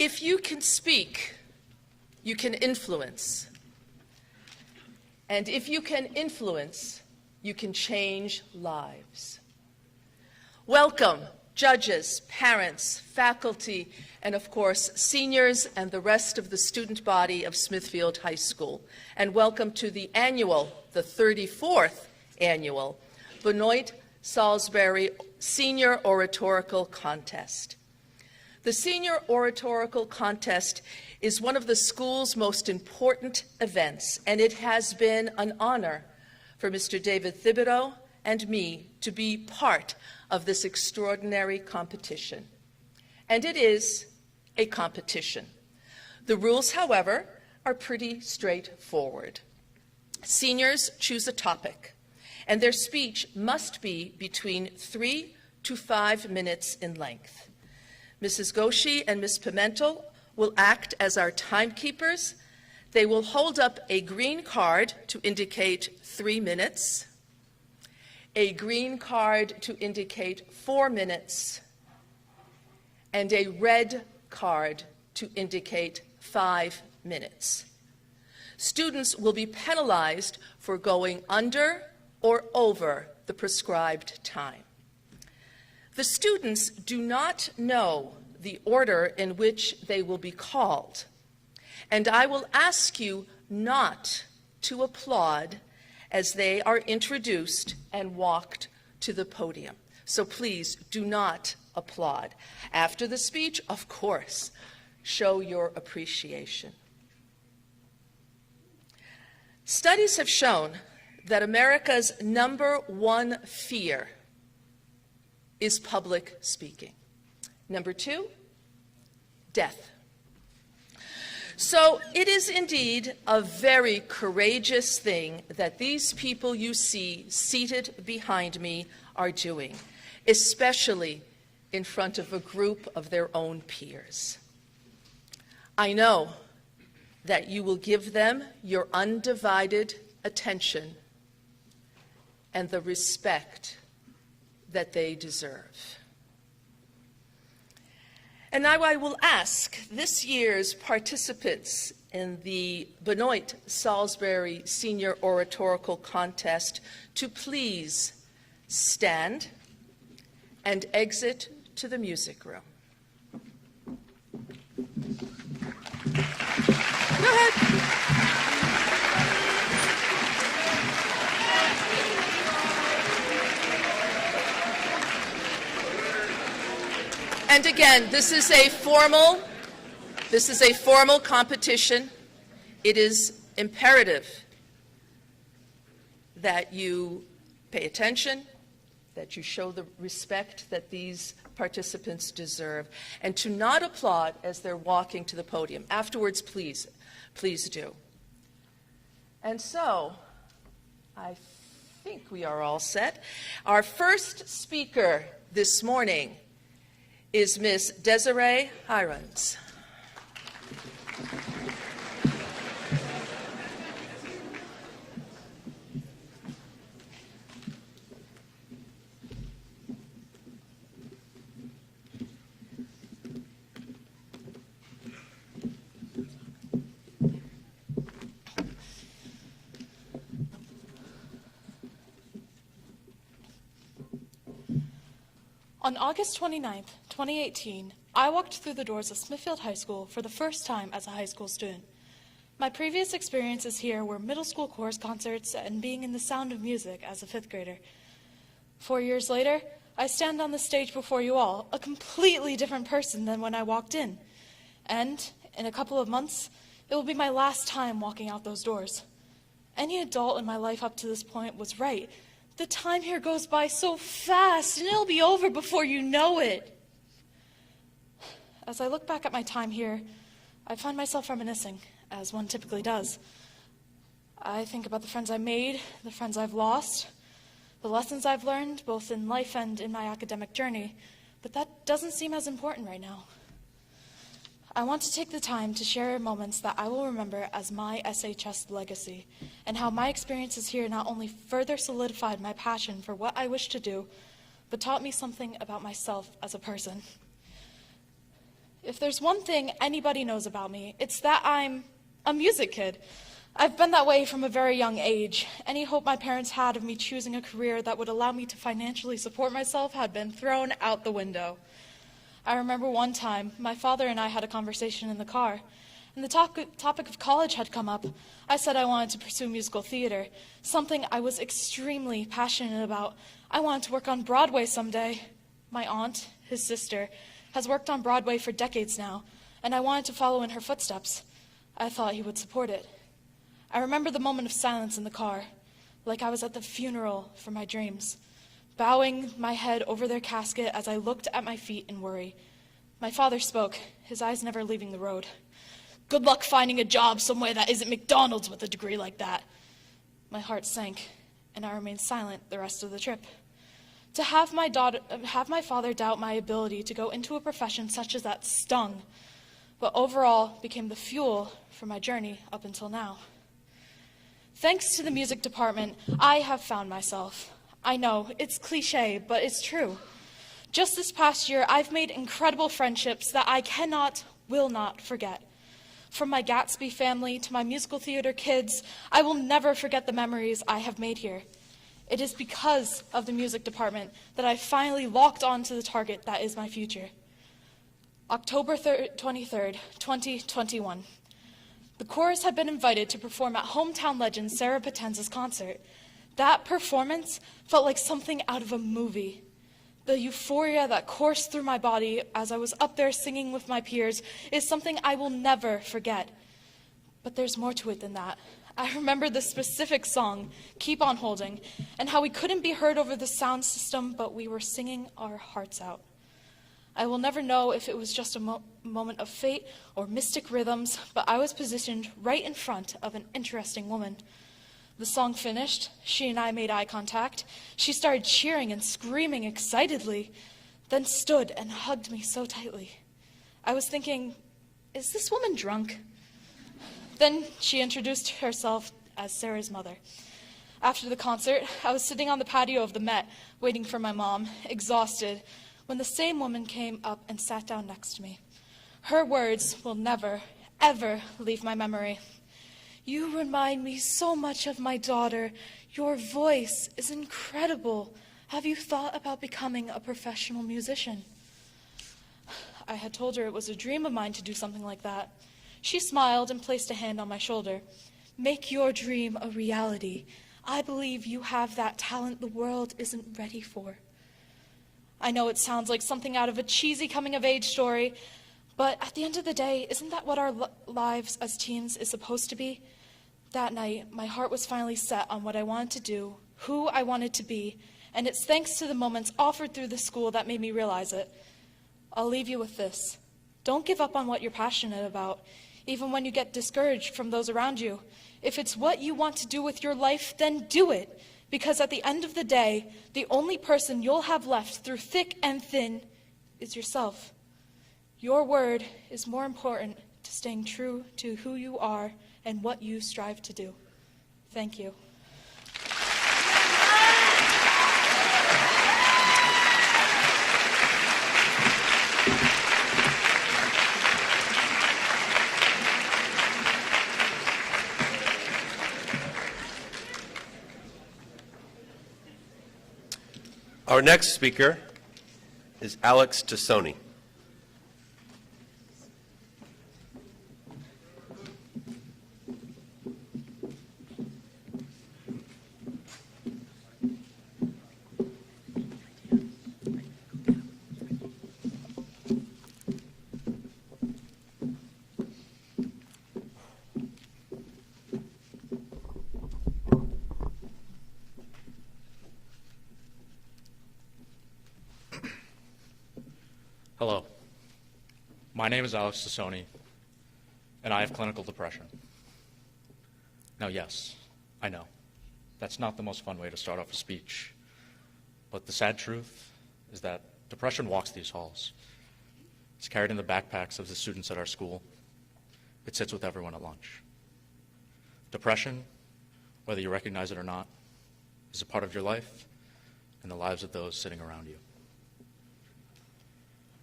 If you can speak, you can influence. And if you can influence, you can change lives. Welcome, judges, parents, faculty, and of course, seniors and the rest of the student body of Smithfield High School. And welcome to the 34th annual Benoit Salisbury Senior Oratorical Contest. The Senior Oratorical Contest is one of the school's most important events, and it has been an honor for Mr. David Thibodeau and me to be part of this extraordinary competition. And it is a competition. The rules, however, are pretty straightforward. Seniors choose a topic, and their speech must be between 3 to 5 minutes in length. Mrs. Goshi and Ms. Pimentel will act as our timekeepers. They will hold up a green card to indicate 3 minutes, a green card to indicate 4 minutes, and a red card to indicate 5 minutes. Students will be penalized for going under or over the prescribed time. The students do not know the order in which they will be called, and I will ask you not to applaud as they are introduced and walked to the podium. So please do not applaud. After the speech, of course, show your appreciation. Studies have shown that America's #1 fear is public speaking. Number 2, death. So it is indeed a very courageous thing that these people you see seated behind me are doing, especially in front of a group of their own peers. I know that you will give them your undivided attention and the respect that they deserve. And now I will ask this year's participants in the Benoit Salisbury Senior Oratorical Contest to please stand and exit to the music room. Go ahead. And again, this is a formal competition. It is imperative that you pay attention, that you show the respect that these participants deserve, and to not applaud as they're walking to the podium. Afterwards, please do. And so, I think we are all set. Our first speaker this morning is Miss Desiree Irons. On August 29th, 2018, I walked through the doors of Smithfield High School for the first time as a high school student. My previous experiences here were middle school chorus concerts and being in the Sound of Music as a 5th grader. 4 years later, I stand on the stage before you all, a completely different person than when I walked in. And in a couple of months, it will be my last time walking out those doors. Any adult in my life up to this point was right. The time here goes by so fast, and it'll be over before you know it. As I look back at my time here, I find myself reminiscing, as one typically does. I think about the friends I made, the friends I've lost, the lessons I've learned, both in life and in my academic journey, but that doesn't seem as important right now. I want to take the time to share moments that I will remember as my SHS legacy, and how my experiences here not only further solidified my passion for what I wish to do, but taught me something about myself as a person. If there's one thing anybody knows about me, it's that I'm a music kid. I've been that way from a very young age. Any hope my parents had of me choosing a career that would allow me to financially support myself had been thrown out the window. I remember one time, my father and I had a conversation in the car, and the topic of college had come up. I said I wanted to pursue musical theater, something I was extremely passionate about. I wanted to work on Broadway someday. My aunt, his sister, has worked on Broadway for decades now, and I wanted to follow in her footsteps. I thought he would support it. I remember the moment of silence in the car, like I was at the funeral for my dreams, bowing my head over their casket as I looked at my feet in worry. My father spoke, his eyes never leaving the road. "Good luck finding a job somewhere that isn't McDonald's with a degree like that." My heart sank, and I remained silent the rest of the trip. To have my father doubt my ability to go into a profession such as that stung, but overall became the fuel for my journey up until now. Thanks to the music department, I have found myself. I know, it's cliche, but it's true. Just this past year, I've made incredible friendships that I will not forget. From my Gatsby family to my musical theater kids, I will never forget the memories I have made here. It is because of the music department that I finally locked on to the target that is my future. October 23rd, 2021. The chorus had been invited to perform at hometown legend Sarah Potenza's concert. That performance felt like something out of a movie. The euphoria that coursed through my body as I was up there singing with my peers is something I will never forget. But there's more to it than that. I remember the specific song, Keep On Holding, and how we couldn't be heard over the sound system, but we were singing our hearts out. I will never know if it was just a moment of fate or mystic rhythms, but I was positioned right in front of an interesting woman. The song finished, she and I made eye contact. She started cheering and screaming excitedly, then stood and hugged me so tightly. I was thinking, is this woman drunk? Then she introduced herself as Sarah's mother. After the concert, I was sitting on the patio of the Met, waiting for my mom, exhausted, when the same woman came up and sat down next to me. Her words will never, ever leave my memory. "You remind me so much of my daughter. Your voice is incredible. Have you thought about becoming a professional musician?" I had told her it was a dream of mine to do something like that. She smiled and placed a hand on my shoulder. "Make your dream a reality. I believe you have that talent the world isn't ready for." I know it sounds like something out of a cheesy coming-of-age story, but at the end of the day, isn't that what our lives as teens is supposed to be? That night, my heart was finally set on what I wanted to do, who I wanted to be, and it's thanks to the moments offered through the school that made me realize it. I'll leave you with this. Don't give up on what you're passionate about, even when you get discouraged from those around you. If it's what you want to do with your life, then do it. Because at the end of the day, the only person you'll have left through thick and thin is yourself. Your word is more important to staying true to who you are and what you strive to do. Thank you. Our next speaker is Alex Tassone. Hello, my name is Alex Tassone, and I have clinical depression. Now, yes, I know, that's not the most fun way to start off a speech, but the sad truth is that depression walks these halls. It's carried in the backpacks of the students at our school. It sits with everyone at lunch. Depression, whether you recognize it or not, is a part of your life and the lives of those sitting around you.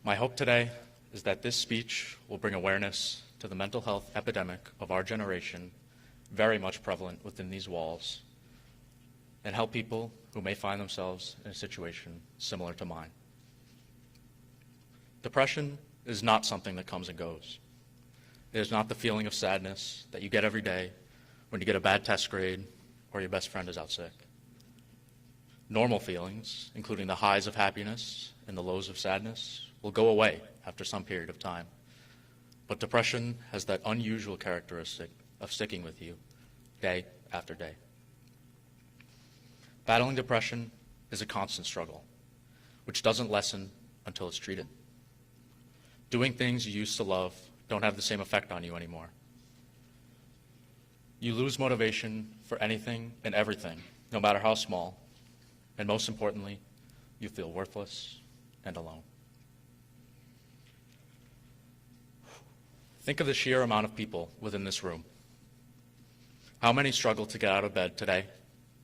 My hope today is that this speech will bring awareness to the mental health epidemic of our generation, very much prevalent within these walls, and help people who may find themselves in a situation similar to mine. Depression is not something that comes and goes. It is not the feeling of sadness that you get every day when you get a bad test grade or your best friend is out sick. Normal feelings, including the highs of happiness and the lows of sadness, will go away after some period of time. But depression has that unusual characteristic of sticking with you day after day. Battling depression is a constant struggle, which doesn't lessen until it's treated. Doing things you used to love don't have the same effect on you anymore. You lose motivation for anything and everything, no matter how small, and most importantly, you feel worthless and alone. Think of the sheer amount of people within this room. How many struggle to get out of bed today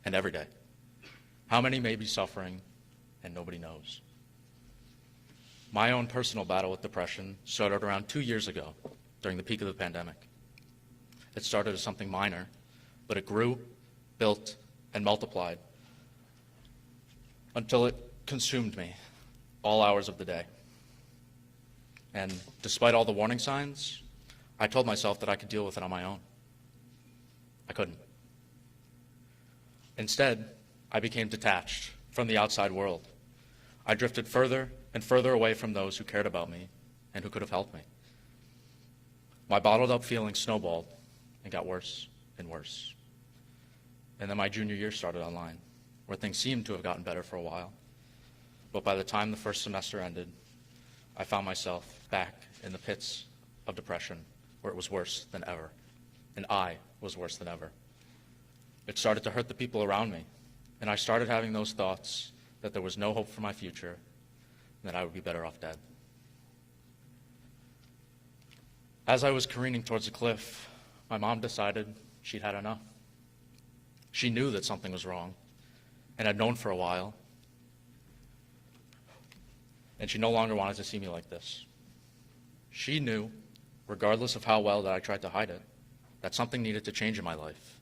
and every day? How many may be suffering and nobody knows? My own personal battle with depression started around 2 years ago during the peak of the pandemic. It started as something minor, but it grew, built, and multiplied until it consumed me all hours of the day. And despite all the warning signs, I told myself that I could deal with it on my own. I couldn't. Instead, I became detached from the outside world. I drifted further and further away from those who cared about me and who could have helped me. My bottled up feelings snowballed and got worse and worse. And then my junior year started online, where things seemed to have gotten better for a while. But by the time the first semester ended, I found myself back in the pits of depression, where it was worse than ever, and I was worse than ever. It started to hurt the people around me, and I started having those thoughts that there was no hope for my future, and that I would be better off dead. As I was careening towards a cliff, my mom decided she'd had enough. She knew that something was wrong, and had known for a while, and she no longer wanted to see me like this. She knew, regardless of how well that I tried to hide it, that something needed to change in my life,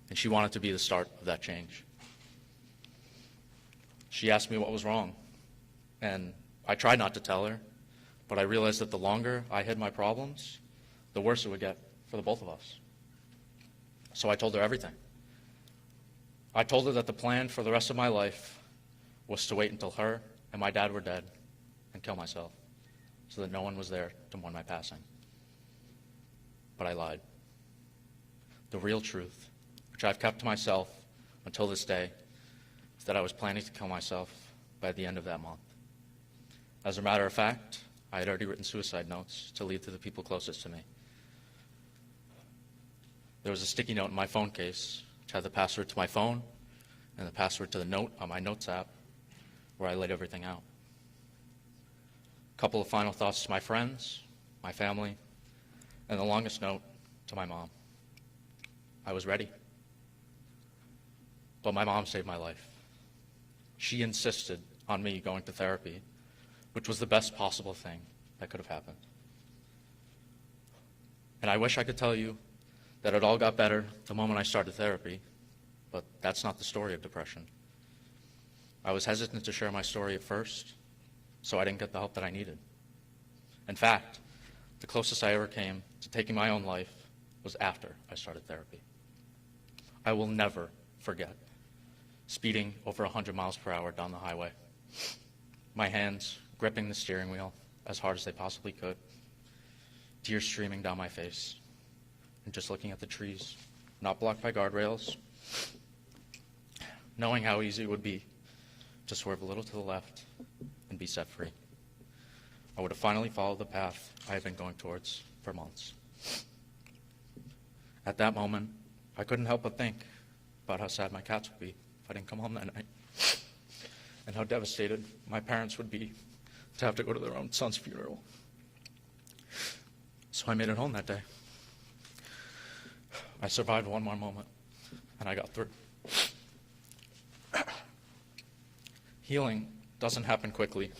and she wanted to be the start of that change. She asked me what was wrong, and I tried not to tell her, but I realized that the longer I hid my problems, the worse it would get for the both of us. So I told her everything. I told her that the plan for the rest of my life was to wait until her and my dad were dead and kill myself, so that no one was there to mourn my passing. But I lied. The real truth, which I've kept to myself until this day, is that I was planning to kill myself by the end of that month. As a matter of fact, I had already written suicide notes to leave to the people closest to me. There was a sticky note in my phone case, which had the password to my phone and the password to the note on my Notes app, where I laid everything out. A couple of final thoughts to my friends, my family, and the longest note to my mom. I was ready. But my mom saved my life. She insisted on me going to therapy, which was the best possible thing that could have happened. And I wish I could tell you that it all got better the moment I started therapy, but that's not the story of depression. I was hesitant to share my story at first, so I didn't get the help that I needed. In fact, the closest I ever came to taking my own life was after I started therapy. I will never forget speeding over 100 miles per hour down the highway, my hands gripping the steering wheel as hard as they possibly could, tears streaming down my face, and just looking at the trees, not blocked by guardrails, knowing how easy it would be to swerve a little to the left and be set free. I would have finally followed the path I had been going towards for months. At that moment, I couldn't help but think about how sad my cats would be if I didn't come home that night, and how devastated my parents would be to have to go to their own son's funeral. So I made it home that day. I survived one more moment, and I got through. Healing doesn't happen quickly,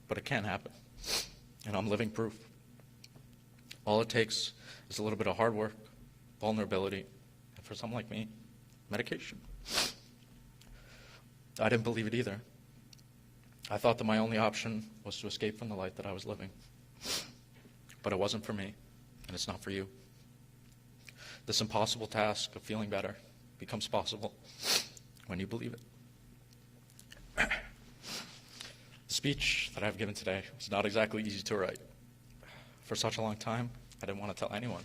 but it can happen. and I'm living proof. All it takes is a little bit of hard work, vulnerability, and for someone like me, medication. I didn't believe it either. I thought that my only option was to escape from the life that I was living. But it wasn't for me, and it's not for you. This impossible task of feeling better becomes possible when you believe it. The speech that I've given today was not exactly easy to write. For such a long time, I didn't want to tell anyone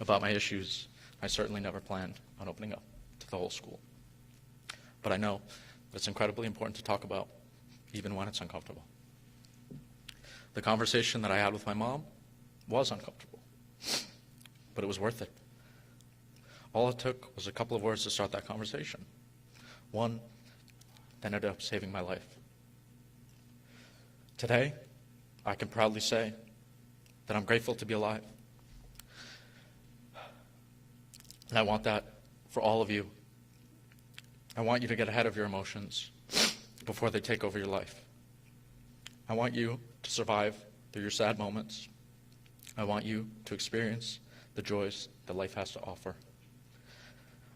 about my issues. I certainly never planned on opening up to the whole school. But I know that it's incredibly important to talk about, even when it's uncomfortable. The conversation that I had with my mom was uncomfortable, but it was worth it. All it took was a couple of words to start that conversation. One that ended up saving my life. Today, I can proudly say that I'm grateful to be alive. And I want that for all of you. I want you to get ahead of your emotions before they take over your life. I want you to survive through your sad moments. I want you to experience the joys that life has to offer.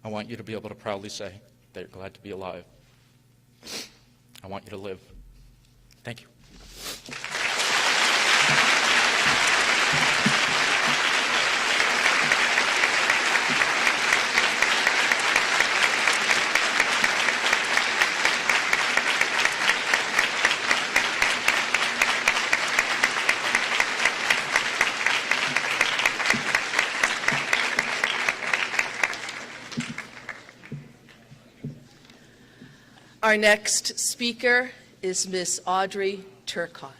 I want you to be able to proudly say that you're glad to be alive. I want you to live. Thank you. Our next speaker is Miss Audrey Turcotte.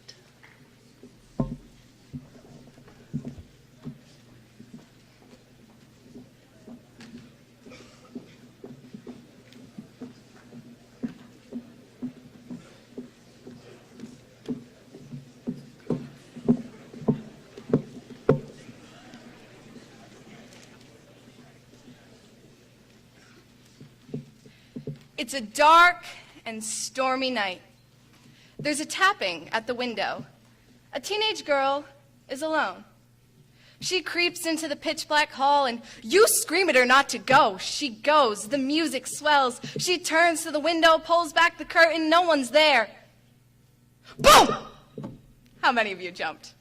It's a dark and stormy night. There's a tapping at the window. A teenage girl is alone. She creeps into the pitch-black hall, and you scream at her not to go. She goes. The music swells. She turns to the window, pulls back the curtain. No one's there. Boom! How many of you jumped?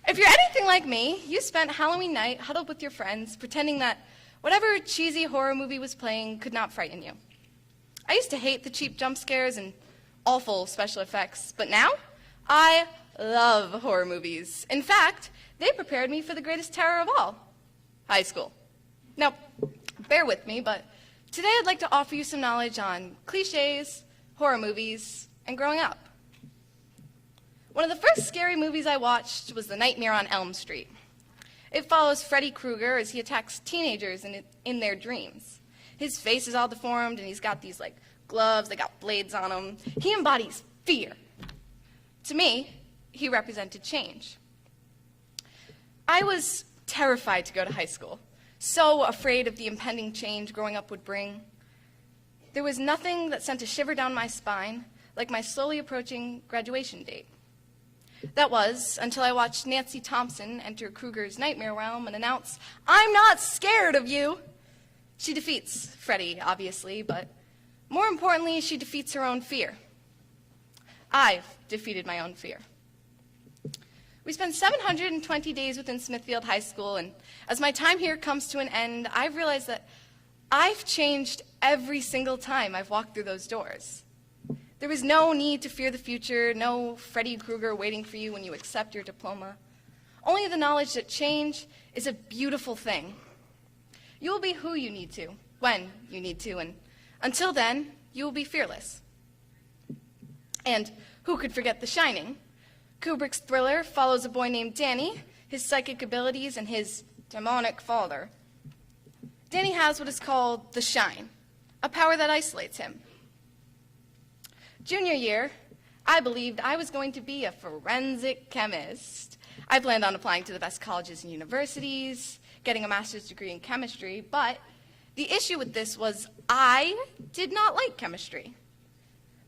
If you're anything like me, you spent Halloween night huddled with your friends, pretending that whatever cheesy horror movie was playing could not frighten you. I used to hate the cheap jump scares and awful special effects, but now I love horror movies. In fact, they prepared me for the greatest terror of all, high school. Now, bear with me, but today I'd like to offer you some knowledge on cliches, horror movies, and growing up. One of the first scary movies I watched was The Nightmare on Elm Street. It follows Freddy Krueger as he attacks teenagers in their dreams. His face is all deformed, and he's got these, gloves that got blades on them. He embodies fear. To me, he represented change. I was terrified to go to high school, so afraid of the impending change growing up would bring. There was nothing that sent a shiver down my spine like my slowly approaching graduation date. That was until I watched Nancy Thompson enter Krueger's nightmare realm and announce, "I'm not scared of you." She defeats Freddy, obviously, but more importantly, she defeats her own fear. I've defeated my own fear. We spent 720 days within Smithfield High School, and as my time here comes to an end, I've realized that I've changed every single time I've walked through those doors. There was no need to fear the future, no Freddy Krueger waiting for you when you accept your diploma. Only the knowledge that change is a beautiful thing. You will be who you need to, when you need to, and until then, you will be fearless. And who could forget The Shining? Kubrick's thriller follows a boy named Danny, his psychic abilities, and his demonic father. Danny has what is called the shine, a power that isolates him. Junior year, I believed I was going to be a forensic chemist. I planned on applying to the best colleges and universities, getting a master's degree in chemistry, but the issue with this was I did not like chemistry.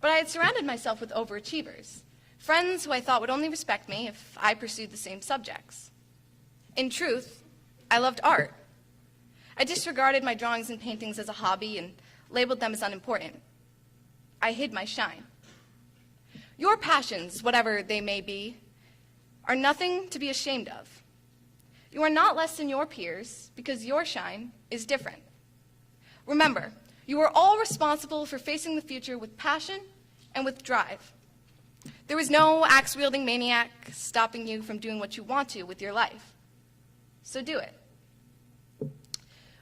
But I had surrounded myself with overachievers, friends who I thought would only respect me if I pursued the same subjects. In truth, I loved art. I disregarded my drawings and paintings as a hobby and labeled them as unimportant. I hid my shine. Your passions, whatever they may be, are nothing to be ashamed of. You are not less than your peers because your shine is different. Remember, you are all responsible for facing the future with passion and with drive. There is no axe-wielding maniac stopping you from doing what you want to with your life. So do it.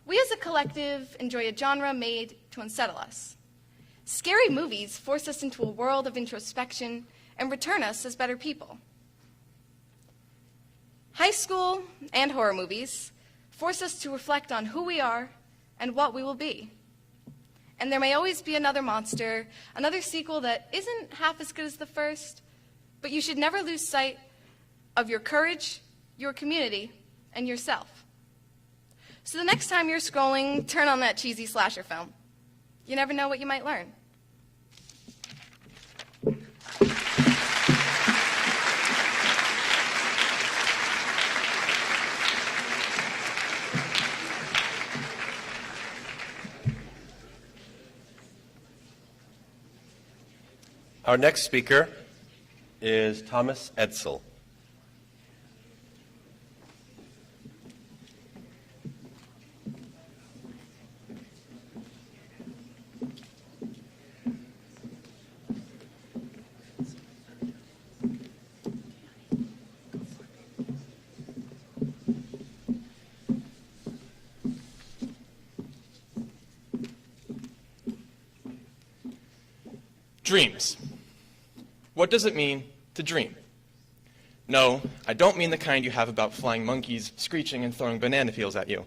We as a collective enjoy a genre made to unsettle us. Scary movies force us into a world of introspection and return us as better people. High school and horror movies force us to reflect on who we are and what we will be. And there may always be another monster, another sequel that isn't half as good as the first, but you should never lose sight of your courage, your community, and yourself. So the next time you're scrolling, turn on that cheesy slasher film. You never know what you might learn. Our next speaker is Thomas Edsel. Dreams. What does it mean to dream? No, I don't mean the kind you have about flying monkeys, screeching, and throwing banana peels at you.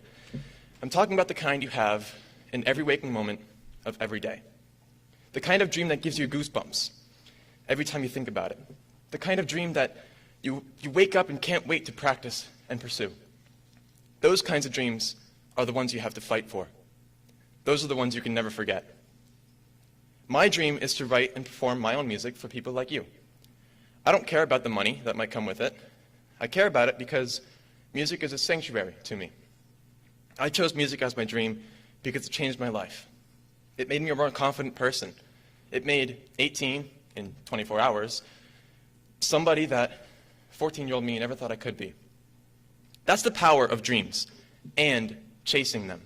I'm talking about the kind you have in every waking moment of every day. The kind of dream that gives you goosebumps every time you think about it. The kind of dream that you wake up and can't wait to practice and pursue. Those kinds of dreams are the ones you have to fight for. Those are the ones you can never forget. My dream is to write and perform my own music for people like you. I don't care about the money that might come with it. I care about it because music is a sanctuary to me. I chose music as my dream because it changed my life. It made me a more confident person. It made 18 in 24 hours somebody that 14-year-old me never thought I could be. That's the power of dreams and chasing them.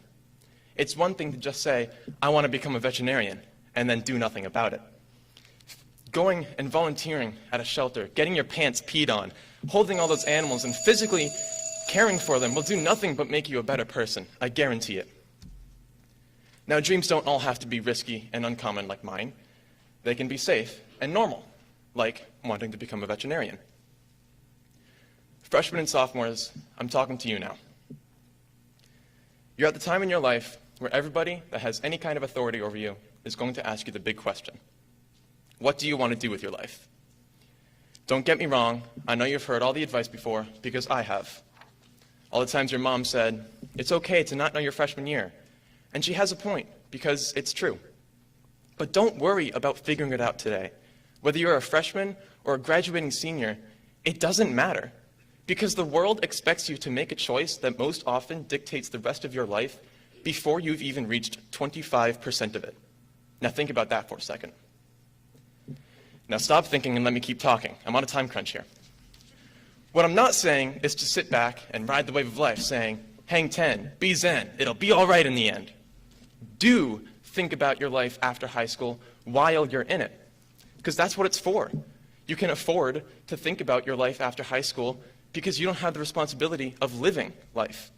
It's one thing to just say, I want to become a veterinarian, and then do nothing about it. Going and volunteering at a shelter, getting your pants peed on, holding all those animals and physically caring for them will do nothing but make you a better person. I guarantee it. Now, dreams don't all have to be risky and uncommon like mine. They can be safe and normal, like wanting to become a veterinarian. Freshmen and sophomores, I'm talking to you now. You're at the time in your life where everybody that has any kind of authority over you is going to ask you the big question. What do you want to do with your life? Don't get me wrong, I know you've heard all the advice before, because I have. All the times your mom said, it's okay to not know your freshman year. And she has a point, because it's true. But don't worry about figuring it out today. Whether you're a freshman or a graduating senior, it doesn't matter. Because the world expects you to make a choice that most often dictates the rest of your life before you've even reached 25% of it. Now think about that for a second. Now stop thinking and let me keep talking. I'm on a time crunch here. What I'm not saying is to sit back and ride the wave of life saying, hang 10, be zen, it'll be all right in the end. Do think about your life after high school while you're in it, because that's what it's for. You can afford to think about your life after high school because you don't have the responsibility of living life.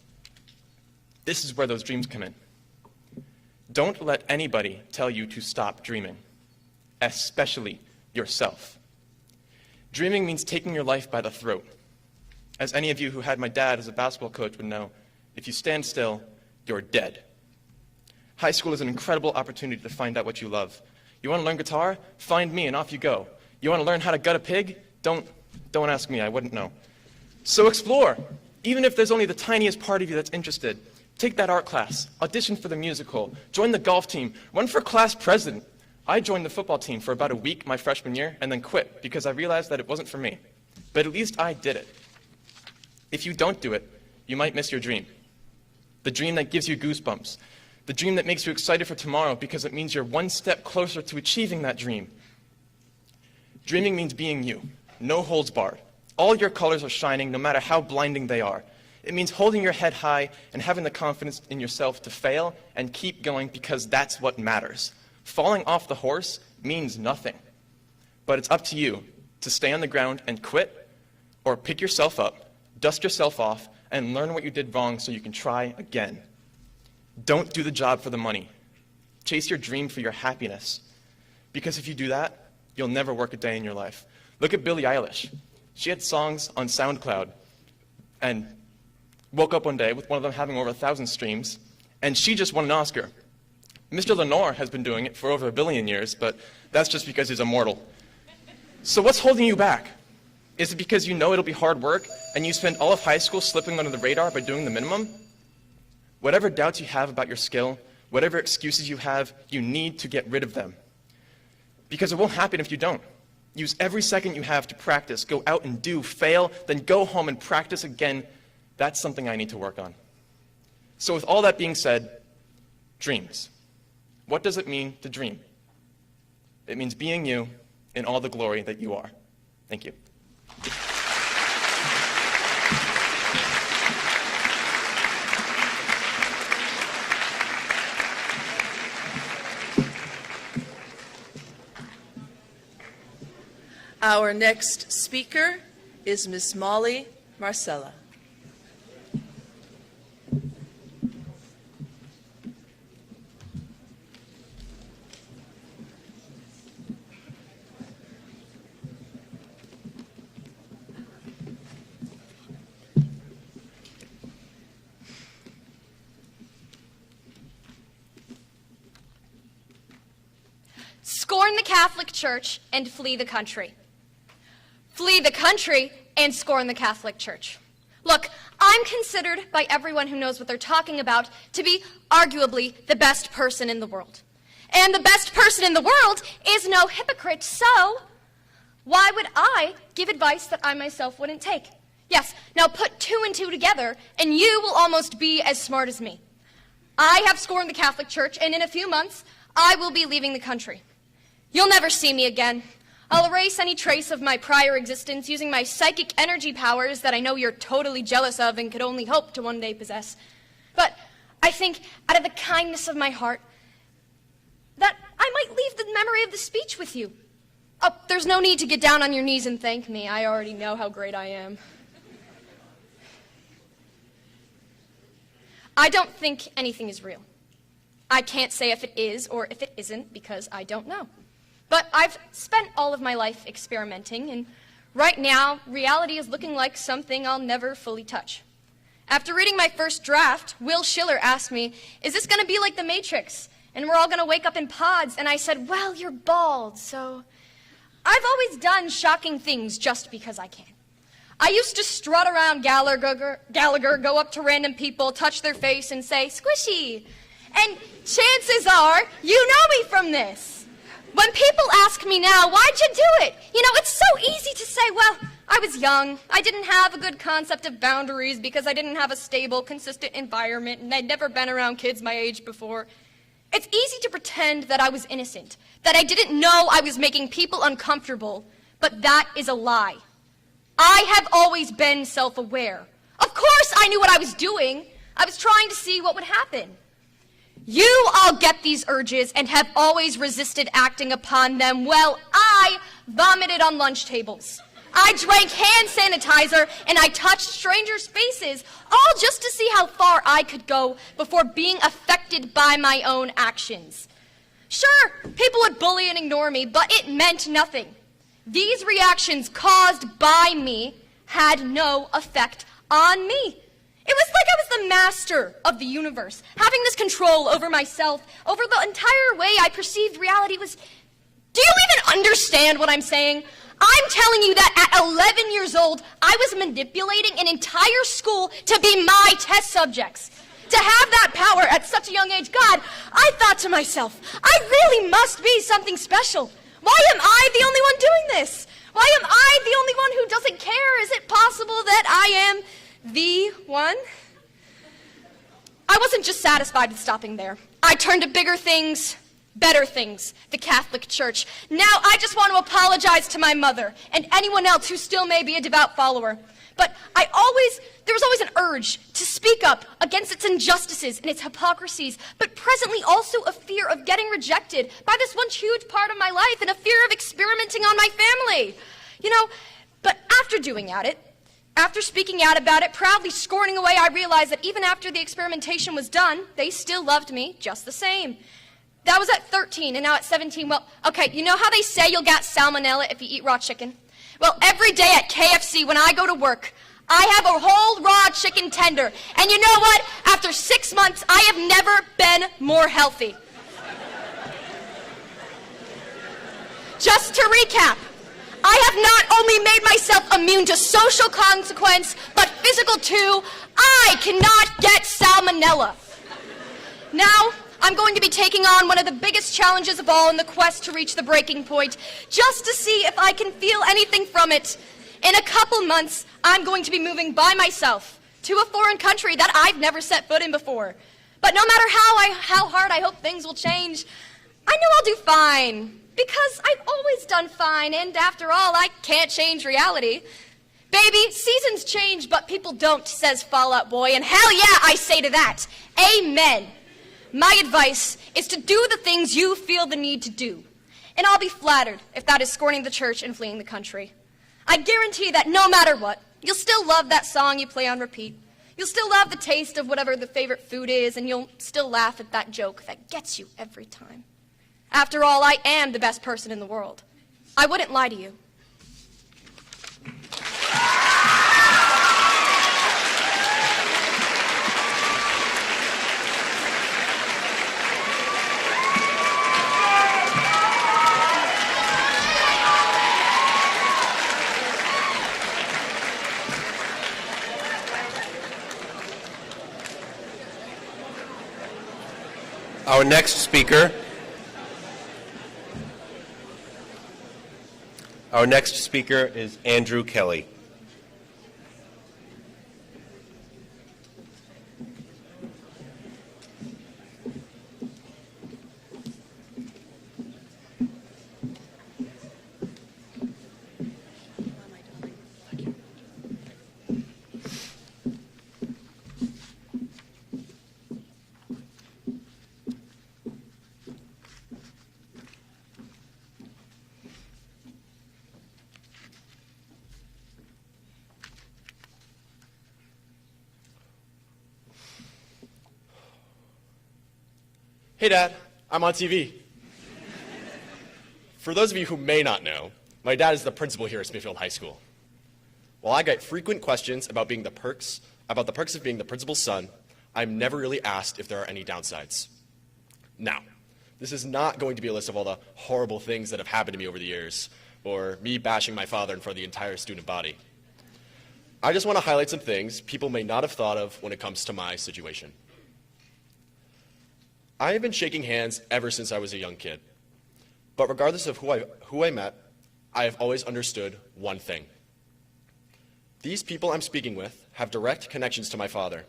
This is where those dreams come in. Don't let anybody tell you to stop dreaming, especially yourself. Dreaming means taking your life by the throat. As any of you who had my dad as a basketball coach would know, if you stand still, you're dead. High school is an incredible opportunity to find out what you love. You want to learn guitar? Find me and off you go. You want to learn how to gut a pig? Don't ask me, I wouldn't know. So explore. Even if there's only the tiniest part of you that's interested, take that art class, audition for the musical, join the golf team, run for class president. I joined the football team for about a week my freshman year and then quit because I realized that it wasn't for me. But at least I did it. If you don't do it, you might miss your dream. The dream that gives you goosebumps. The dream that makes you excited for tomorrow because it means you're one step closer to achieving that dream. Dreaming means being you. No holds barred. All your colors are shining no matter how blinding they are. It means holding your head high and having the confidence in yourself to fail and keep going because that's what matters. Falling off the horse means nothing. But it's up to you to stay on the ground and quit, or pick yourself up, dust yourself off, and learn what you did wrong so you can try again. Don't do the job for the money. Chase your dream for your happiness. Because if you do that, you'll never work a day in your life. Look at Billie Eilish. She had songs on SoundCloud and woke up one day with one of them having over 1,000 streams, and she just won an Oscar. Mr. Lenore has been doing it for over 1 billion years, but that's just because he's immortal. So what's holding you back? Is it because you know it'll be hard work and you spend all of high school slipping under the radar by doing the minimum? Whatever doubts you have about your skill, whatever excuses you have, you need to get rid of them. Because it won't happen if you don't. Use every second you have to practice. Go out and do, fail, then go home and practice again. That's something I need to work on. So with all that being said, dreams. What does it mean to dream? It means being you in all the glory that you are. Thank you. Our next speaker is Miss Molly Marcella. Scorn the Catholic Church and flee the country. Flee the country and scorn the Catholic Church. Look, I'm considered by everyone who knows what they're talking about to be arguably the best person in the world. And the best person in the world is no hypocrite, so why would I give advice that I myself wouldn't take? Yes, now put 2 and 2 together and you will almost be as smart as me. I have scorned the Catholic Church, and in a few months, I will be leaving the country. You'll never see me again. I'll erase any trace of my prior existence using my psychic energy powers that I know you're totally jealous of and could only hope to one day possess. But I think, out of the kindness of my heart, that I might leave the memory of the speech with you. Oh, there's no need to get down on your knees and thank me. I already know how great I am. I don't think anything is real. I can't say if it is or if it isn't because I don't know. But I've spent all of my life experimenting, and right now, reality is looking like something I'll never fully touch. After reading my first draft, Will Schiller asked me, is this going to be like The Matrix, and we're all going to wake up in pods? And I said, well, you're bald, so... I've always done shocking things just because I can. I used to strut around Gallagher, go up to random people, touch their face, and say, squishy. And chances are, you know me from this. When people ask me now, why'd you do it? You know, it's so easy to say, well, I was young. I didn't have a good concept of boundaries because I didn't have a stable, consistent environment, and I'd never been around kids my age before. It's easy to pretend that I was innocent, that I didn't know I was making people uncomfortable, but that is a lie. I have always been self-aware. Of course I knew what I was doing. I was trying to see what would happen. You all get these urges and have always resisted acting upon them. Well, I vomited on lunch tables. I drank hand sanitizer and I touched strangers' faces, all just to see how far I could go before being affected by my own actions. Sure, people would bully and ignore me, but it meant nothing. These reactions caused by me had no effect on me. It was like I was the master of the universe, having this control over myself, over the entire way I perceived reality was... Do you even understand what I'm saying? I'm telling you that at 11 years old, I was manipulating an entire school to be my test subjects. To have that power at such a young age, God, I thought to myself, I really must be something special. Why am I the only one doing this? Why am I the only one who doesn't care? Is it possible that I am the one? I wasn't just satisfied with stopping there. I turned to bigger things, better things, the Catholic Church. Now I just want to apologize to my mother and anyone else who still may be a devout follower. But there was always an urge to speak up against its injustices and its hypocrisies, but presently also a fear of getting rejected by this one huge part of my life and a fear of experimenting on my family. But after speaking out about it, proudly scorning away, I realized that even after the experimentation was done, they still loved me just the same. That was at 13, and now at 17, well, okay, you know how they say you'll get salmonella if you eat raw chicken? Well, every day at KFC when I go to work, I have a whole raw chicken tender. And you know what? After 6 months, I have never been more healthy. Just to recap, I have not only made myself immune to social consequence, but physical too. I cannot get salmonella. Now, I'm going to be taking on one of the biggest challenges of all in the quest to reach the breaking point, just to see if I can feel anything from it. In a couple months, I'm going to be moving by myself to a foreign country that I've never set foot in before. But no matter how hard I hope things will change, I know I'll do fine, because I've always done fine, and after all, I can't change reality. Baby, seasons change, but people don't, says Fall Out Boy, and hell yeah, I say to that. Amen. My advice is to do the things you feel the need to do. And I'll be flattered if that is scorning the church and fleeing the country. I guarantee that no matter what, you'll still love that song you play on repeat. You'll still love the taste of whatever the favorite food is, and you'll still laugh at that joke that gets you every time. After all, I am the best person in the world. I wouldn't lie to you. Our next speaker is Andrew Kelly. Hey, Dad, I'm on TV. For those of you who may not know, my dad is the principal here at Smithfield High School. While I get frequent questions about the perks of being the principal's son, I'm never really asked if there are any downsides. Now, this is not going to be a list of all the horrible things that have happened to me over the years, or me bashing my father in front of the entire student body. I just want to highlight some things people may not have thought of when it comes to my situation. I have been shaking hands ever since I was a young kid. But regardless of who I met, I have always understood one thing. These people I'm speaking with have direct connections to my father,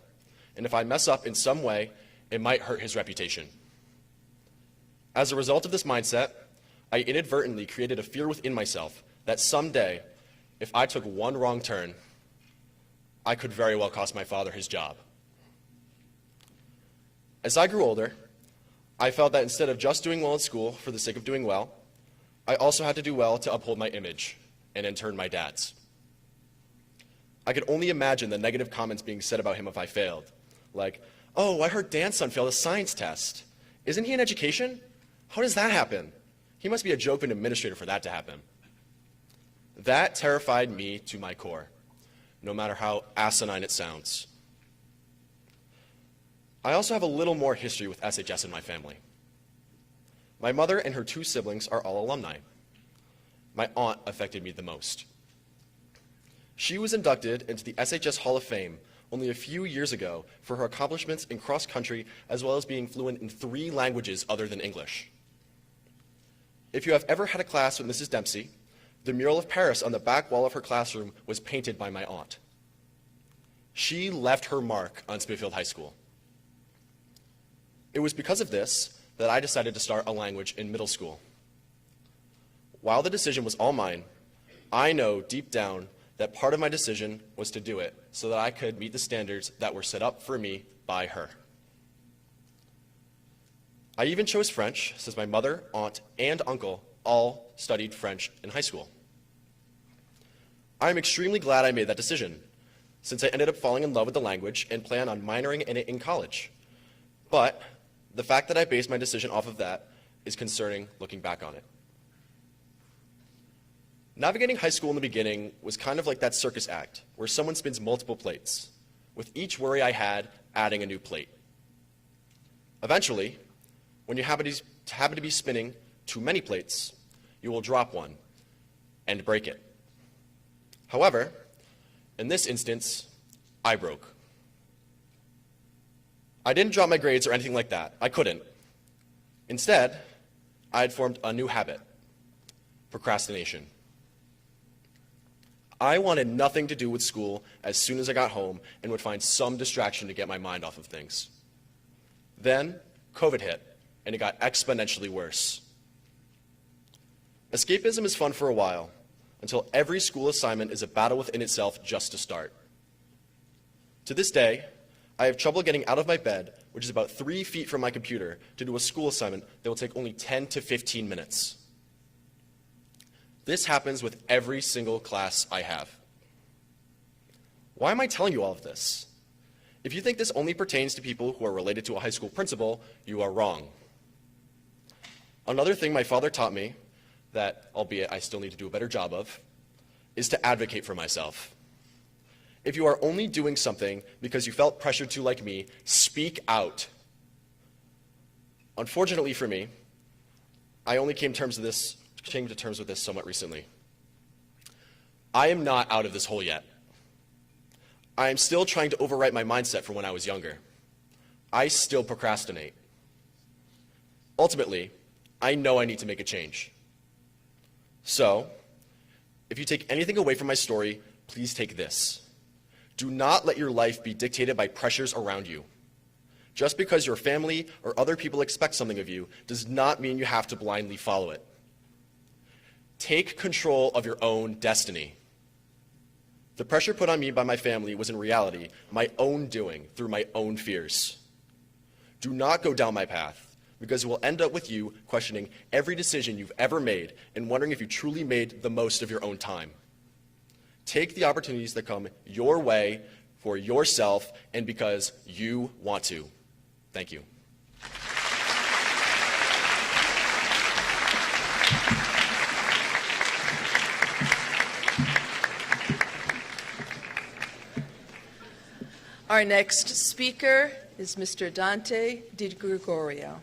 and if I mess up in some way, it might hurt his reputation. As a result of this mindset, I inadvertently created a fear within myself that someday, if I took one wrong turn, I could very well cost my father his job. As I grew older, I felt that instead of just doing well in school for the sake of doing well, I also had to do well to uphold my image, and in turn my dad's. I could only imagine the negative comments being said about him if I failed. Like, oh, I heard Dan's son failed a science test. Isn't he in education? How does that happen? He must be a joke of an administrator for that to happen. That terrified me to my core, no matter how asinine it sounds. I also have a little more history with SHS in my family. My mother and her two siblings are all alumni. My aunt affected me the most. She was inducted into the SHS Hall of Fame only a few years ago for her accomplishments in cross country as well as being fluent in 3 languages other than English. If you have ever had a class with Mrs. Dempsey, the mural of Paris on the back wall of her classroom was painted by my aunt. She left her mark on Smithfield High School. It was because of this that I decided to start a language in middle school. While the decision was all mine, I know deep down that part of my decision was to do it so that I could meet the standards that were set up for me by her. I even chose French since my mother, aunt, and uncle all studied French in high school. I am extremely glad I made that decision, since I ended up falling in love with the language and plan on minoring in it in college. But the fact that I based my decision off of that is concerning looking back on it. Navigating high school in the beginning was kind of like that circus act where someone spins multiple plates, with each worry I had adding a new plate. Eventually, when you happen to be spinning too many plates, you will drop one and break it. However, in this instance, I broke. I didn't drop my grades or anything like that. I couldn't. Instead, I had formed a new habit: procrastination. I wanted nothing to do with school as soon as I got home and would find some distraction to get my mind off of things. Then, COVID hit, and it got exponentially worse. Escapism is fun for a while, until every school assignment is a battle within itself just to start. To this day, I have trouble getting out of my bed, which is about 3 feet from my computer, to do a school assignment that will take only 10 to 15 minutes. This happens with every single class I have. Why am I telling you all of this? If you think this only pertains to people who are related to a high school principal, you are wrong. Another thing my father taught me, that, albeit I still need to do a better job of, is to advocate for myself. If you are only doing something because you felt pressured to, like me, speak out. Unfortunately for me, I only came to terms with this somewhat recently. I am not out of this hole yet. I am still trying to overwrite my mindset from when I was younger. I still procrastinate. Ultimately, I know I need to make a change. So, if you take anything away from my story, please take this. Do not let your life be dictated by pressures around you. Just because your family or other people expect something of you does not mean you have to blindly follow it. Take control of your own destiny. The pressure put on me by my family was in reality my own doing through my own fears. Do not go down my path, because it will end up with you questioning every decision you've ever made and wondering if you truly made the most of your own time. Take the opportunities that come your way for yourself and because you want to. Thank you. Our next speaker is Mr. Dante DiGregorio.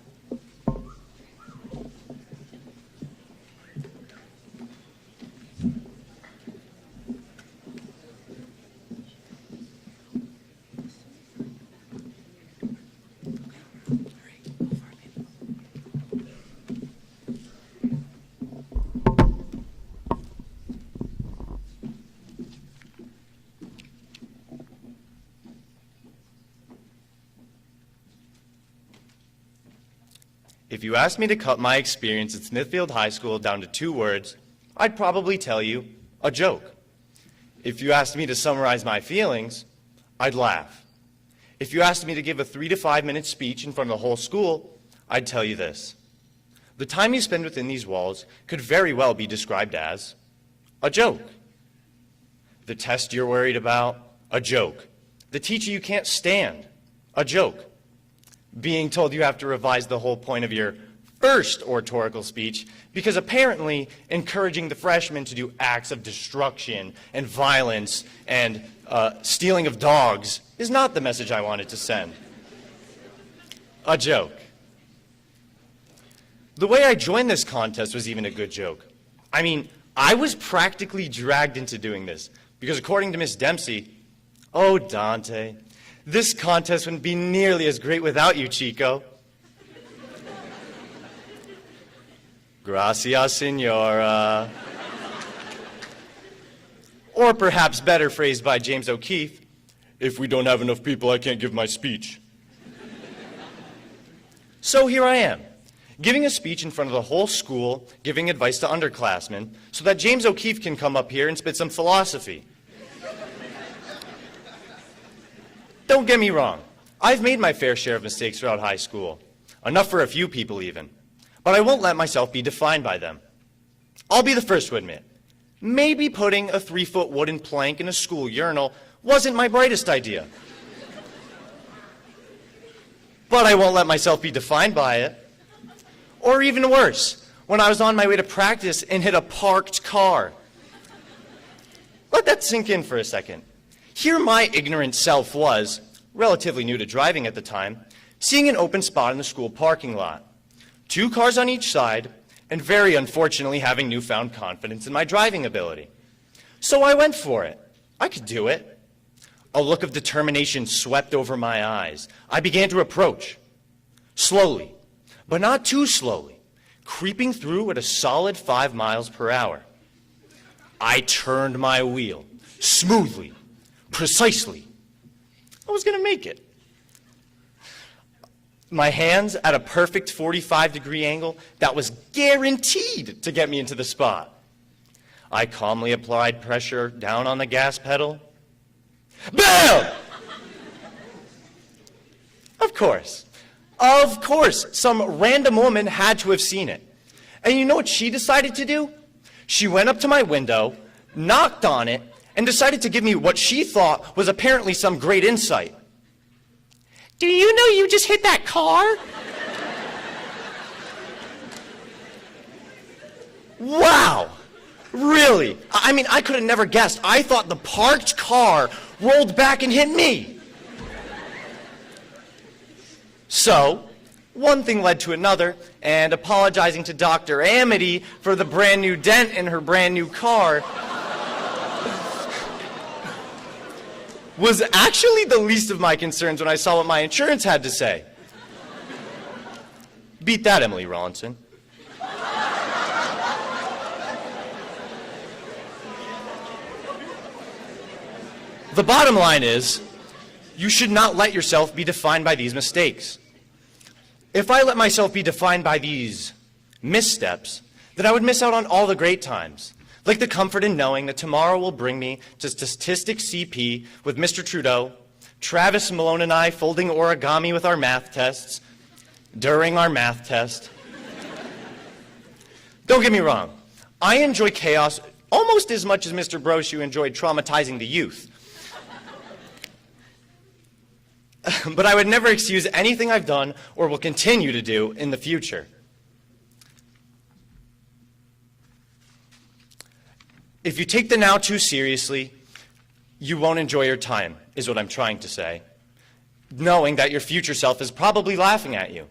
If you asked me to cut my experience at Smithfield High School down to 2 words, I'd probably tell you, a joke. If you asked me to summarize my feelings, I'd laugh. If you asked me to give a 3 to 5 minute speech in front of the whole school, I'd tell you this. The time you spend within these walls could very well be described as a joke. The test you're worried about, a joke. The teacher you can't stand, a joke. Being told you have to revise the whole point of your first oratorical speech because apparently encouraging the freshmen to do acts of destruction and violence and stealing of dogs is not the message I wanted to send. A joke. The way I joined this contest was even a good joke. I mean, I was practically dragged into doing this because according to Miss Dempsey, Oh, Dante, this contest wouldn't be nearly as great without you, Chico. Gracias, senora. Or perhaps better phrased by James O'Keefe, if we don't have enough people, I can't give my speech. So here I am, giving a speech in front of the whole school, giving advice to underclassmen, so that James O'Keefe can come up here and spit some philosophy. Don't get me wrong, I've made my fair share of mistakes throughout high school, enough for a few people even, but I won't let myself be defined by them. I'll be the first to admit, maybe putting a 3-foot wooden plank in a school urinal wasn't my brightest idea. But I won't let myself be defined by it. Or even worse, when I was on my way to practice and hit a parked car. Let that sink in for a second. Here my ignorant self was, relatively new to driving at the time, seeing an open spot in the school parking lot. 2 cars on each side, and very unfortunately having newfound confidence in my driving ability. So I went for it. I could do it. A look of determination swept over my eyes. I began to approach, slowly, but not too slowly, creeping through at a solid 5 miles per hour. I turned my wheel, smoothly, precisely. I was going to make it. My hands at a perfect 45-degree angle that was guaranteed to get me into the spot. I calmly applied pressure down on the gas pedal. Bam! Of course, some random woman had to have seen it. And you know what she decided to do? She went up to my window, knocked on it, and decided to give me what she thought was apparently some great insight. Do you know you just hit that car? Wow! Really? I mean, I could have never guessed. I thought the parked car rolled back and hit me. So, one thing led to another, and apologizing to Dr. Amity for the brand new dent in her brand new car was actually the least of my concerns when I saw what my insurance had to say. Beat that, Emily Rawlinson. The bottom line is, you should not let yourself be defined by these mistakes. If I let myself be defined by these missteps, then I would miss out on all the great times, like the comfort in knowing that tomorrow will bring me to Statistics CP with Mr. Trudeau, Travis Malone and I folding origami with our math tests, during our math test. Don't get me wrong, I enjoy chaos almost as much as Mr. Brochu enjoyed traumatizing the youth. But I would never excuse anything I've done or will continue to do in the future. If you take the now too seriously, you won't enjoy your time, is what I'm trying to say, knowing that your future self is probably laughing at you.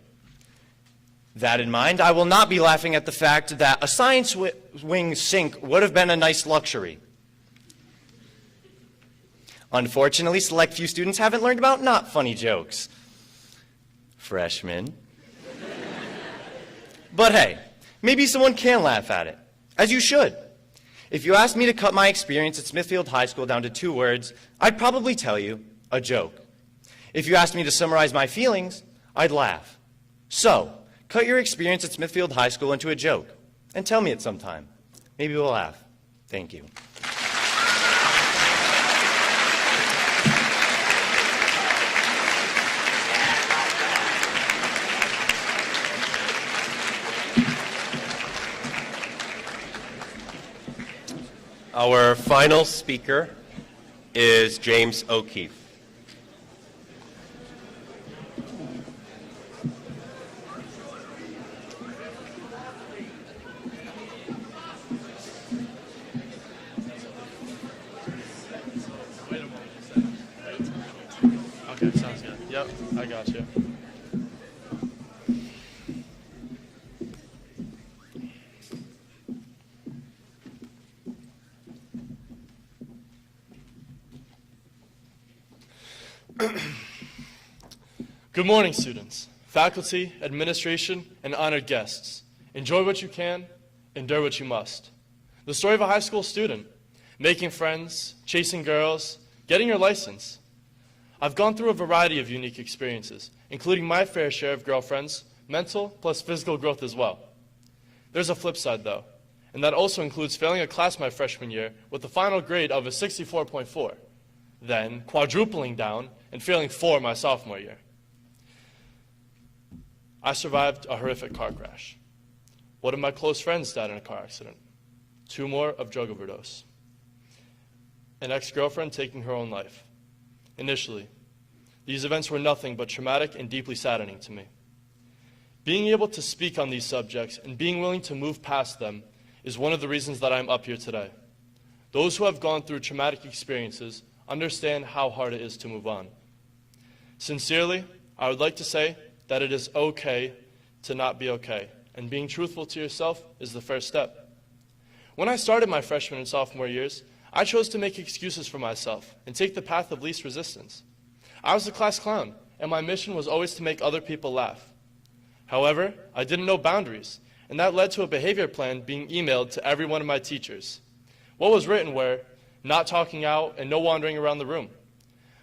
That in mind, I will not be laughing at the fact that a science wing sink would have been a nice luxury. Unfortunately, select few students haven't learned about not funny jokes. Freshmen. But hey, maybe someone can laugh at it, as you should. If you asked me to cut my experience at Smithfield High School down to 2 words, I'd probably tell you, a joke. If you asked me to summarize my feelings, I'd laugh. So, cut your experience at Smithfield High School into a joke, and tell me it sometime. Maybe we'll laugh. Thank you. Our final speaker is James O'Keefe. Okay, sounds good. Yep, I got you. Good morning, students, faculty, administration, and honored guests. Enjoy what you can, endure what you must. The story of a high school student, making friends, chasing girls, getting your license. I've gone through a variety of unique experiences, including my fair share of girlfriends, mental plus physical growth as well. There's a flip side, though, and that also includes failing a class my freshman year with a final grade of a 64.4, then quadrupling down and failing 4 my sophomore year. I survived a horrific car crash. One of my close friends died in a car accident. 2 more of drug overdose. An ex-girlfriend taking her own life. Initially, these events were nothing but traumatic and deeply saddening to me. Being able to speak on these subjects and being willing to move past them is one of the reasons that I'm up here today. Those who have gone through traumatic experiences understand how hard it is to move on. Sincerely, I would like to say that it is okay to not be okay, and being truthful to yourself is the first step. When I started my freshman and sophomore years, I chose to make excuses for myself and take the path of least resistance. I was the class clown, and my mission was always to make other people laugh. However, I didn't know boundaries, and that led to a behavior plan being emailed to every one of my teachers. What was written were, not talking out and no wandering around the room.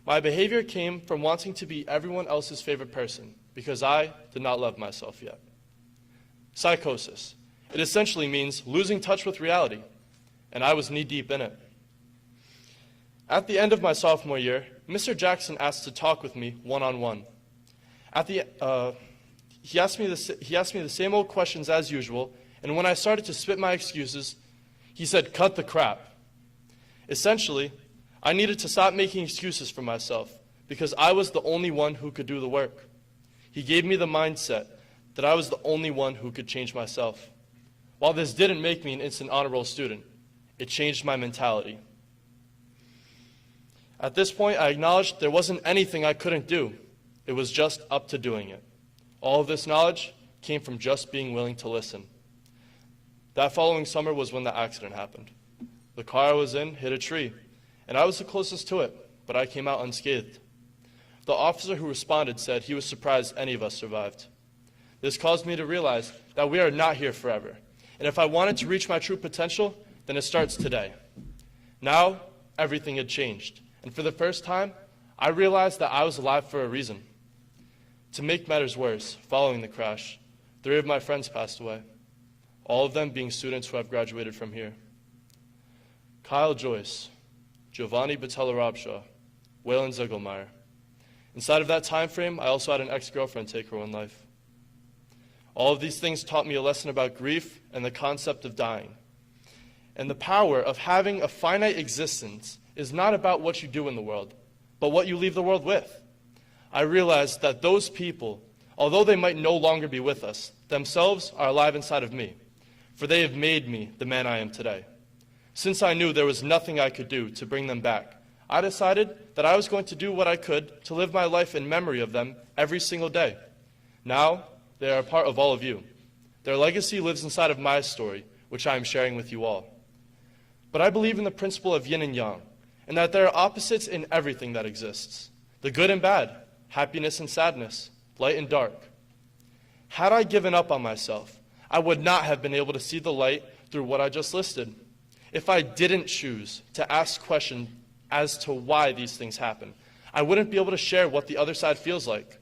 My behavior came from wanting to be everyone else's favorite person, because I did not love myself yet. Psychosis. It essentially means losing touch with reality, and I was knee-deep in it. At the end of my sophomore year, Mr. Jackson asked to talk with me one-on-one. He asked me the same old questions as usual, and when I started to spit my excuses, he said, "Cut the crap." Essentially, I needed to stop making excuses for myself because I was the only one who could do the work. He gave me the mindset that I was the only one who could change myself. While this didn't make me an instant honor roll student, it changed my mentality. At this point, I acknowledged there wasn't anything I couldn't do. It was just up to doing it. All of this knowledge came from just being willing to listen. That following summer was when the accident happened. The car I was in hit a tree, and I was the closest to it, but I came out unscathed. The officer who responded said he was surprised any of us survived. This caused me to realize that we are not here forever, and if I wanted to reach my true potential, then it starts today. Now, everything had changed, and for the first time, I realized that I was alive for a reason. To make matters worse, following the crash, 3 of my friends passed away, all of them being students who have graduated from here. Kyle Joyce, Giovanni Batella-Robshaw, Waylon Ziegelmeyer. Inside of that time frame, I also had an ex-girlfriend take her own life. All of these things taught me a lesson about grief and the concept of dying. And the power of having a finite existence is not about what you do in the world, but what you leave the world with. I realized that those people, although they might no longer be with us, themselves are alive inside of me, for they have made me the man I am today. Since I knew there was nothing I could do to bring them back, I decided that I was going to do what I could to live my life in memory of them every single day. Now, they are a part of all of you. Their legacy lives inside of my story, which I am sharing with you all. But I believe in the principle of yin and yang, and that there are opposites in everything that exists. The good and bad, happiness and sadness, light and dark. Had I given up on myself, I would not have been able to see the light through what I just listed. If I didn't choose to ask questions as to why these things happen, I wouldn't be able to share what the other side feels like.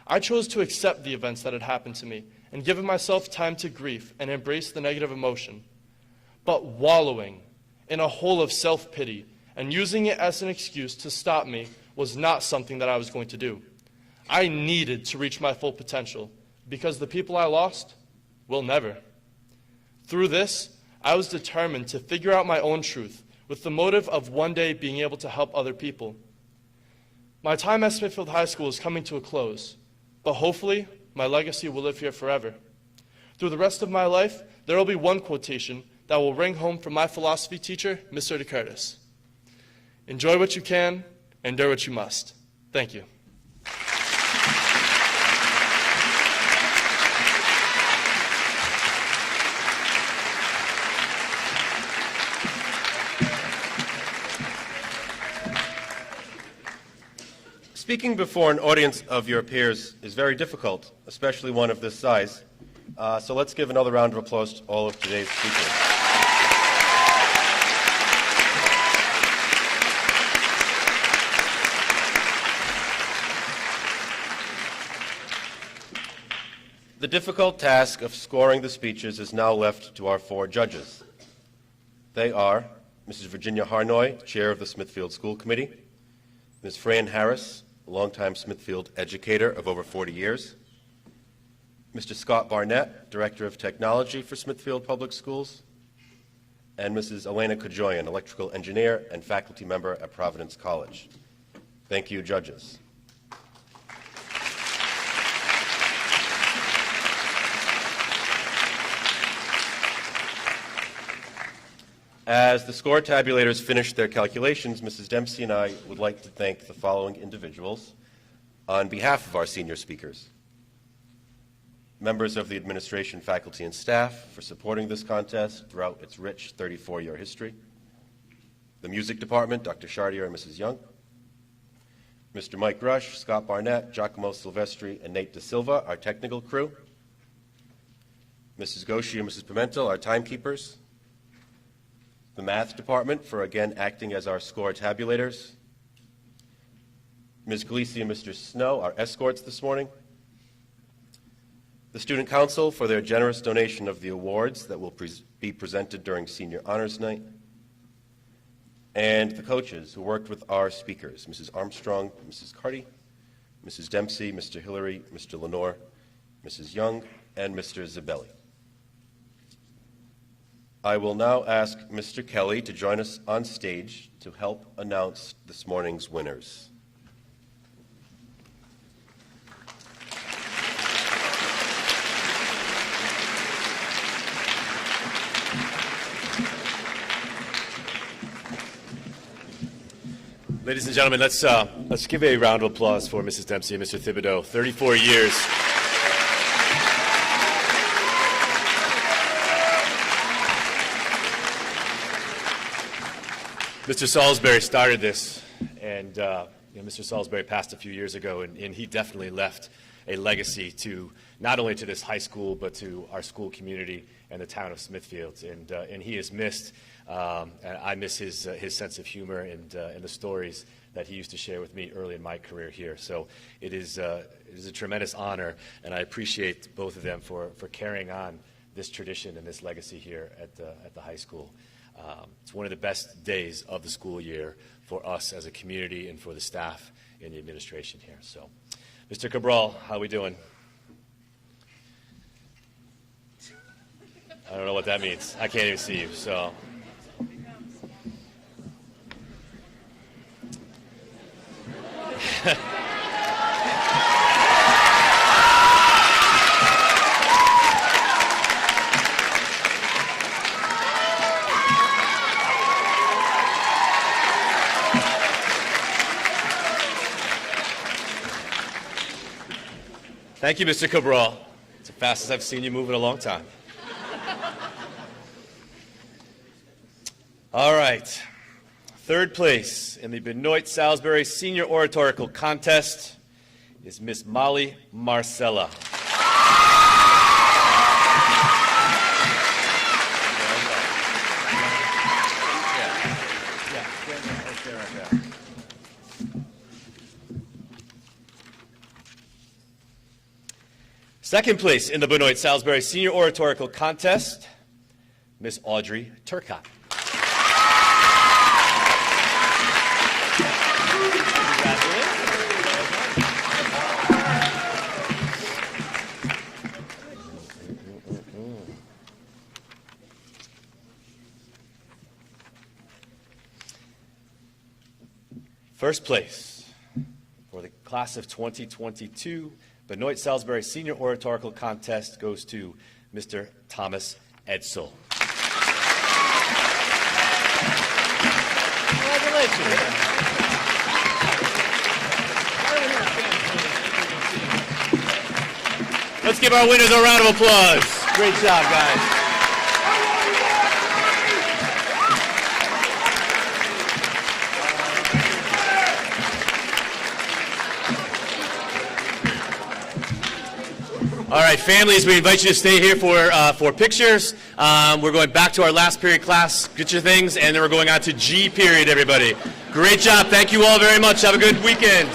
I chose to accept the events that had happened to me and given myself time to grieve and embrace the negative emotion. But wallowing in a hole of self-pity and using it as an excuse to stop me was not something that I was going to do. I needed to reach my full potential because the people I lost will never. Through this, I was determined to figure out my own truth with the motive of one day being able to help other people. My time at Smithfield High School is coming to a close, but hopefully my legacy will live here forever. Through the rest of my life, there will be one quotation that will ring home from my philosophy teacher, Mr. Turcotte. Enjoy what you can, endure what you must. Thank you. Speaking before an audience of your peers is very difficult, especially one of this size. So let's give another round of applause to all of today's speakers. The difficult task of scoring the speeches is now left to our 4 judges. They are Mrs. Virginia Harnoy, Chair of the Smithfield School Committee, Ms. Fran Harris, a longtime Smithfield educator of over 40 years, Mr. Scott Barnett, Director of Technology for Smithfield Public Schools, and Mrs. Elena Kajoyan, Electrical Engineer and Faculty Member at Providence College. Thank you, judges. As the score tabulators finish their calculations, Mrs. Dempsey and I would like to thank the following individuals on behalf of our senior speakers. Members of the administration, faculty, and staff for supporting this contest throughout its rich 34-year history. The music department, Dr. Chartier and Mrs. Young. Mr. Mike Rush, Scott Barnett, Giacomo Silvestri, and Nate Da Silva, our technical crew. Mrs. Goshi and Mrs. Pimentel, our timekeepers. The math department for again acting as our score tabulators. Ms. Gleesy and Mr. Snow, our escorts this morning. The Student Council for their generous donation of the awards that will be presented during Senior Honors Night. And the coaches who worked with our speakers, Mrs. Armstrong, Mrs. Carty, Mrs. Dempsey, Mr. Hillary, Mr. Lenore, Mrs. Young, and Mr. Zabelli. I will now ask Mr. Kelly to join us on stage to help announce this morning's winners. Ladies and gentlemen, let's give a round of applause for Mrs. Dempsey and Mr. Thibodeau. 34 years. Mr. Salisbury started this, and Mr. Salisbury passed a few years ago, and he definitely left a legacy to not only to this high school, but to our school community and the town of Smithfield. And he is missed. And I miss his sense of humor and the stories that he used to share with me early in my career here. So it is a tremendous honor, and I appreciate both of them for carrying on this tradition and this legacy here at the high school. It's one of the best days of the school year for us as a community and for the staff and the administration here. So, Mr. Cabral, how are we doing? I don't know what that means. I can't even see you, so. Thank you, Mr. Cabral. It's the fastest I've seen you move in a long time. All right. Third place in the Benoit Salisbury Senior Oratorical Contest is Miss Molly Marcella. Second place in the Benoit Salisbury Senior Oratorical Contest, Miss Audrey Turcotte. First place for the class of 2022 Benoit Salisbury Senior Oratorical Contest goes to Mr. Thomas Edsel. Congratulations. Let's give our winners a round of applause. Great job, guys. All right, families, we invite you to stay here for pictures. We're going back to our last period class. Get your things, and then we're going on to G period, everybody. Great job. Thank you all very much. Have a good weekend.